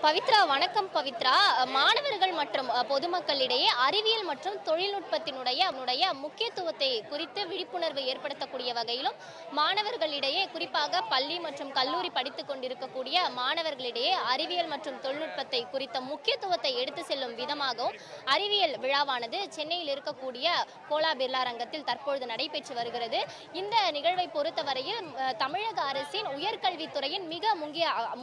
பவித்ரா, வணக்கம் பவித்ரா. மாணவர்கள் மற்றும் பொதுமக்களிடையே அறிவியல் மற்றும் தொழில்நுட்பத்தினுடைய முக்கியத்துவத்தை குறித்து விழிப்புணர்வு ஏற்படுத்தக்கூடிய வகையிலும், மாணவர்களிடையே குறிப்பாக பள்ளி மற்றும் கல்லூரி படித்துக் கொண்டிருக்கக்கூடிய மாணவர்களிடையே அறிவியல் மற்றும் தொழில்நுட்பத்தை குறித்த முக்கியத்துவத்தை எடுத்து செல்லும் விதமாகவும் அறிவியல் விழாவானது சென்னையில் இருக்கக்கூடிய கோலா பிர்லா அரங்கத்தில் தற்பொழுது நடைபெற்று வருகிறது. இந்த நிகழ்வை பொறுத்தவரையில் தமிழக அரசின் உயர்கல்வித்துறையின் மிக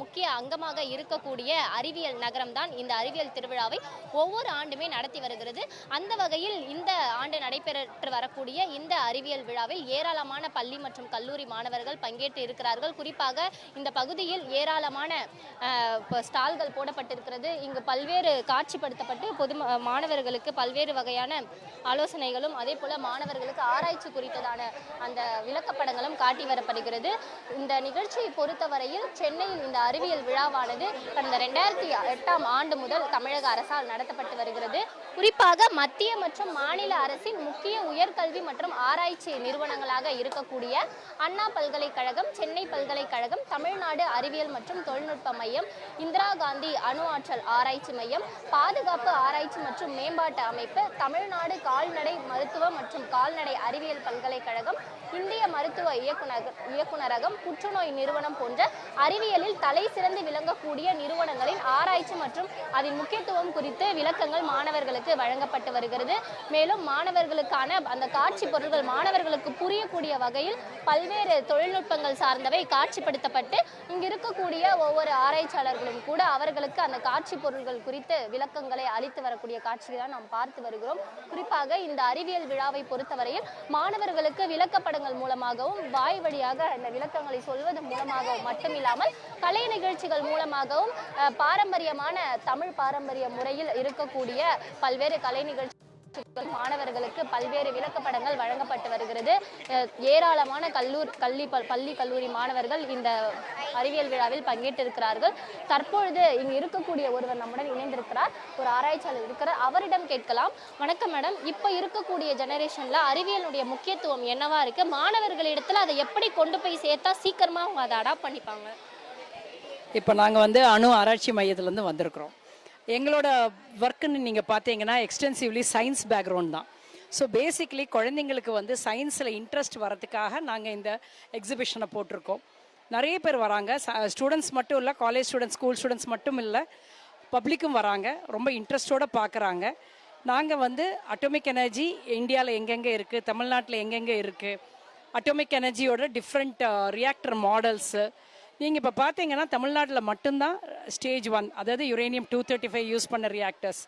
முக்கிய அங்கமாக இருக்கக்கூடிய அறிவியல் நகரம் தான் இந்த அறிவியல் திருவிழாவை ஒவ்வொரு ஆண்டுமே நடத்தி வருகிறது. அந்த வகையில் இந்த ஆண்டு நடைபெற்று வரக்கூடிய இந்த அறிவியல் விழாவில் ஏராளமான பள்ளி மற்றும் கல்லூரி மாணவர்கள் பங்கேற்று இருக்கிறார்கள். குறிப்பாக இந்த பகுதியில் ஏராளமான ஸ்டால்கள் போடப்பட்டிருக்கிறது. இங்கு பல்வேறு காட்சிப்படுத்தப்பட்டு மாணவர்களுக்கு பல்வேறு வகையான ஆலோசனைகளும் அதே போல மாணவர்களுக்கு ஆராய்ச்சி குறித்ததான அந்த விளக்கப்படங்களும் காட்டி வரப்படுகிறது. இந்த நிகழ்ச்சியை பொறுத்தவரையில் சென்னையில் இந்த அறிவியல் விழாவானது கடந்த 2008ஆம் ஆண்டு முதல் தமிழக அரசால் நடத்தப்பட்டு வருகிறது. குறிப்பாக மத்திய மற்றும் மாநில அரசின் முக்கிய உயர்கல்வி மற்றும் ஆராய்ச்சி நிறுவனங்களாக இருக்கக்கூடிய அண்ணா பல்கலைக்கழகம், சென்னை பல்கலைக்கழகம், தமிழ்நாடு அறிவியல் மற்றும் தொழில்நுட்ப மையம், இந்திரா காந்தி அணு ஆற்றல் ஆராய்ச்சி மையம், பாதுகாப்பு ஆராய்ச்சி மற்றும் மேம்பாட்டு அமைப்பு, தமிழ்நாடு கால்நடை மருத்துவ மற்றும் கால்நடை அறிவியல் பல்கலைக்கழகம், இந்திய மருத்துவ இயக்குநரகம், புற்றுநோய் நிறுவனம் போன்ற அறிவியலில் தலை சிறந்து விளங்கக்கூடிய நிறுவனங்களின் ஆராய்ச்சி மற்றும் அதன் முக்கியத்துவம் குறித்து விளக்கங்கள் மாணவர்களுக்கு வழங்கப்பட்டு வருகிறது. மேலும் மாணவர்களுக்கான அந்த காட்சி பொருட்கள் மாணவர்களுக்கு புரியக்கூடிய வகையில் பல்வேறு தொழில்நுட்பங்கள் சார்ந்தவை காட்சிப்படுத்தப்பட்டு இங்கு இருக்கக்கூடிய ஒவ்வொரு ஆராய்ச்சியாளர்களும் கூட அவர்களுக்கு அந்த காட்சி பொருட்கள் குறித்து விளக்கங்களை அளித்து வரக்கூடிய காட்சிகளை நாம் பார்த்து வருகிறோம். குறிப்பாக இந்த அறிவியல் விழாவை பொறுத்தவரையில் மாணவர்களுக்கு விளக்கப்படங்கள் மூலமாகவும் வாய் வழியாக அந்த விளக்கங்களை சொல்வது மூலமாகவும் மட்டுமில்லாமல் கலை நிகழ்ச்சிகள் மூலமாகவும் பாரம்பரியமான தமிழ் பாரம்பரிய முறையில் இருக்கக்கூடிய பல்வேறு கலை நிகழ்ச்சி மாணவர்களுக்கு பல்வேறு விளக்கப்படங்கள் வழங்கப்பட்டு வருகிறது. ஏராளமான பள்ளி கல்லூரி மாணவர்கள் இந்த அறிவியல் விழாவில் பங்கேற்றிருக்கிறார்கள். தற்பொழுது இங்கு இருக்கக்கூடிய ஒருவர் நம்முடன் இணைந்திருக்கிறார், ஒரு ஆராய்ச்சியாளர் இருக்கிறார். அவரிடம் கேட்கலாம். வணக்கம் மேடம், இப்போ இருக்கக்கூடிய ஜெனரேஷன்ல அறிவியலுடைய முக்கியத்துவம் என்னவா இருக்கு? மாணவர்களிடத்துல அதை எப்படி கொண்டு போய் சேர்த்தா சீக்கிரமா அவங்க அதை அடாப்ட் பண்ணிப்பாங்க? இப்போ நாங்கள் அணு ஆராய்ச்சி மையத்திலேருந்து வந்திருக்கிறோம். எங்களோட ஒர்க்குன்னு நீங்கள் பார்த்தீங்கன்னா எக்ஸ்டென்சிவ்லி சயின்ஸ் பேக்ரவுண்ட் தான். ஸோ பேசிக்லி குழந்தைங்களுக்கு சயின்ஸில் இன்ட்ரெஸ்ட் வரதுக்காக நாங்கள் இந்த எக்ஸிபிஷனை போட்டிருக்கோம். நிறைய பேர் வராங்க. ஸ்டூடெண்ட்ஸ் மட்டும் இல்லை, காலேஜ் ஸ்டூடெண்ட்ஸ், ஸ்கூல் ஸ்டூடெண்ட்ஸ் மட்டும் இல்லை, பப்ளிக்கும் வராங்க. ரொம்ப இன்ட்ரெஸ்டோடு பார்க்குறாங்க. நாங்கள் அட்டோமிக் எனர்ஜி இந்தியாவில் எங்கெங்கே இருக்குது, தமிழ்நாட்டில் எங்கெங்கே இருக்குது, அட்டோமிக் எனர்ஜியோட டிஃப்ரெண்ட் ரியாக்டர் மாடல்ஸு. நீங்கள் இப்போ பார்த்தீங்கன்னா தமிழ்நாட்டில் மட்டும்தான் ஸ்டேஜ் 1, அதாவது யுரேனியம் 235 யூஸ் பண்ண ரியாக்டர்ஸ்,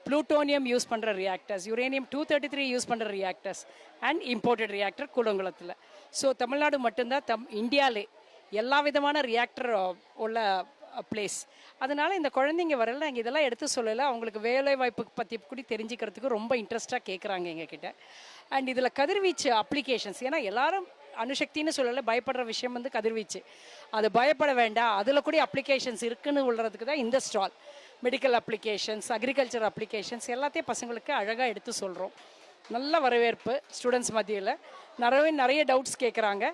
ப்ளூட்டோனியம் யூஸ் பண்ணுற ரியாக்டர்ஸ், யுரேனியம் 233 யூஸ் பண்ணுற ரியாக்டர்ஸ் அண்ட் இம்போர்ட்டட் ரியாக்டர் கூடங்குளத்தில். ஸோ தமிழ்நாடு மட்டும்தான் இந்தியாவிலே எல்லா விதமான ரியாக்டர் உள்ள பிளேஸ். அதனால் இந்த குழந்தைங்க வரல, நாங்கள் இதெல்லாம் எடுத்து சொல்லலை. அவங்களுக்கு வேலை வாய்ப்பு பற்றி கூட தெரிஞ்சுக்கிறதுக்கு ரொம்ப இன்ட்ரெஸ்ட்டாக கேட்குறாங்க எங்ககிட்ட. அண்ட் இதில் கதிர்வீச்சு அப்ளிகேஷன்ஸ், ஏன்னா எல்லாரும் அணுசக்தின்னு சொல்லலை, பயப்படுற விஷயம் கதிர்வீச்சு. அது பயப்பட வேண்டாம், அதில் கூட அப்ளிகேஷன்ஸ் இருக்குன்னு உள்ளதுக்கு தான் இந்த stall. Medical applications, agriculture applications எல்லாத்தையும் பசங்களுக்கு அழகாக எடுத்து சொல்கிறோம். நல்ல வரவேற்பு ஸ்டூடெண்ட்ஸ் மத்தியில். நிறைய டவுட்ஸ் கேட்குறாங்க.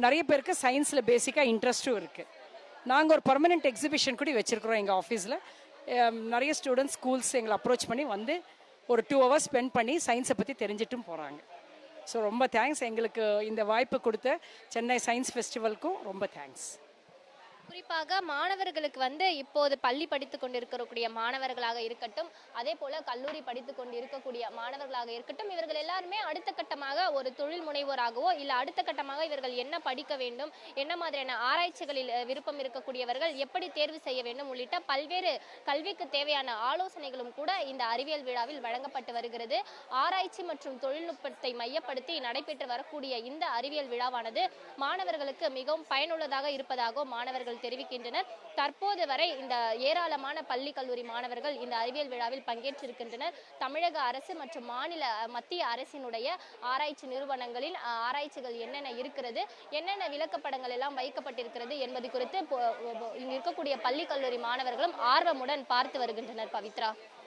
நிறைய பேருக்கு சயின்ஸில் பேசிக்காக இன்ட்ரெஸ்ட்டும் இருக்குது. நாங்கள் ஒரு பர்மனெண்ட் எக்ஸிபிஷன் கூட வச்சுருக்குறோம் எங்கள் ஆஃபீஸில். நிறைய ஸ்டூடெண்ட்ஸ், ஸ்கூல்ஸ் எங்களை அப்ரோச் பண்ணி ஒரு 2 hours ஸ்பெண்ட் பண்ணி சயின்ஸை பற்றி தெரிஞ்சிட்டும் போகிறாங்க. ஸோ ரொம்ப தேங்க்ஸ். எங்களுக்கு இந்த வாய்ப்பு கொடுத்த சென்னை சயின்ஸ் ஃபெஸ்டிவலுக்கும் ரொம்ப தேங்க்ஸ். குறிப்பாக மாணவர்களுக்கு இப்போது பள்ளி படித்து கொண்டிருக்கக்கூடிய மாணவர்களாக இருக்கட்டும், அதே போல கல்லூரி படித்து கொண்டு இருக்கக்கூடிய மாணவர்களாக இருக்கட்டும், இவர்கள் எல்லாருமே அடுத்த கட்டமாக ஒரு தொழில் முனைவோராகவோ இல்லை அடுத்த கட்டமாக இவர்கள் என்ன படிக்க வேண்டும், என்ன மாதிரியான ஆராய்ச்சிகளில் விருப்பம் இருக்கக்கூடியவர்கள் எப்படி தேர்வு செய்ய வேண்டும் உள்ளிட்ட பல்வேறு கல்விக்கு தேவையான ஆலோசனைகளும் கூட இந்த அறிவியல் விழாவில் வழங்கப்பட்டு வருகிறது. ஆராய்ச்சி மற்றும் தொழில்நுட்பத்தை மையப்படுத்தி நடைபெற்று வரக்கூடிய இந்த அறிவியல் விழாவானது மாணவர்களுக்கு மிகவும் பயனுள்ளதாக இருப்பதாகவும் மாணவர்கள் தெரிவிக்கின்றனர். தற்போது வரை இந்த ஏராளமான பள்ளி கல்லூரி மாணவர்கள் இந்த அறிவியல் விழாவில் பங்கேற்றிருக்கின்றனர். தமிழக அரசு மற்றும் மத்திய அரசினுடைய ஆராய்ச்சி நிறுவனங்களில் ஆராய்ச்சிகள் என்னென்ன இருக்கிறது, என்னென்ன விளக்கப்படங்கள் எல்லாம் வைக்கப்பட்டிருக்கிறது என்பது குறித்து இங்கு இருக்கக்கூடிய பள்ளி கல்லூரி மாணவர்களும் ஆர்வமுடன் பார்த்து வருகின்றனர். பவித்ரா.